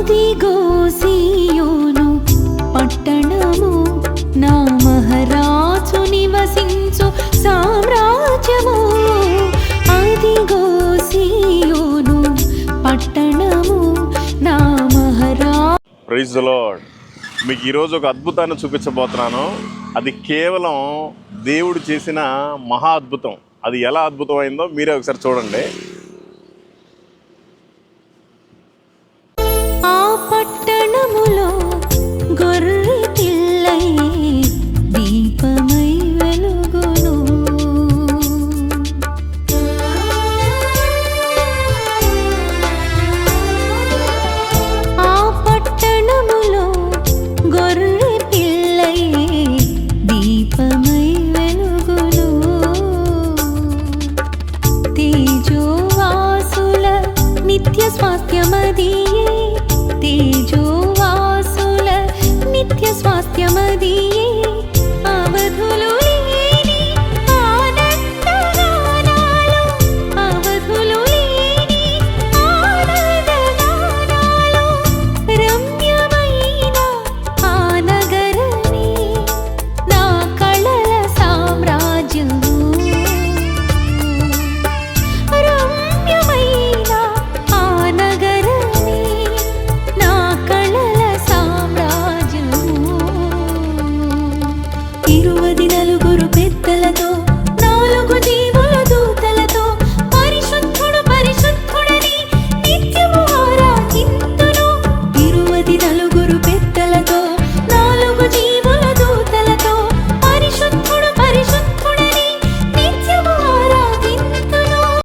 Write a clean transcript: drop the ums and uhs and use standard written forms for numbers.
అదిగో సీయోను పట్టణము, నా మహారాజు నివసించు సామ్రాజ్యము. అదిగో సీయోను పట్టణము, నా మహారాజు. Praise the lord. మీకు ఈరోజు ఒక అద్భుతాన్ని చూపించబోతున్నాను. అది కేవలం దేవుడు చేసిన మహా అద్భుతం. అది ఎలా అద్భుతమైందో మీరే ఒకసారి చూడండి. ఆ పట్టణములో గొర్రె పిల్లై దీపమై వెలుగును. ఆ పట్టణములో గొర్రె పిల్లై దీపమై వెలుగును. తేజోవాసుల నిత్య స్వాస్థ్యమదియే, తేజోవాసుల నిత్య స్వాస్థ్యమదియే.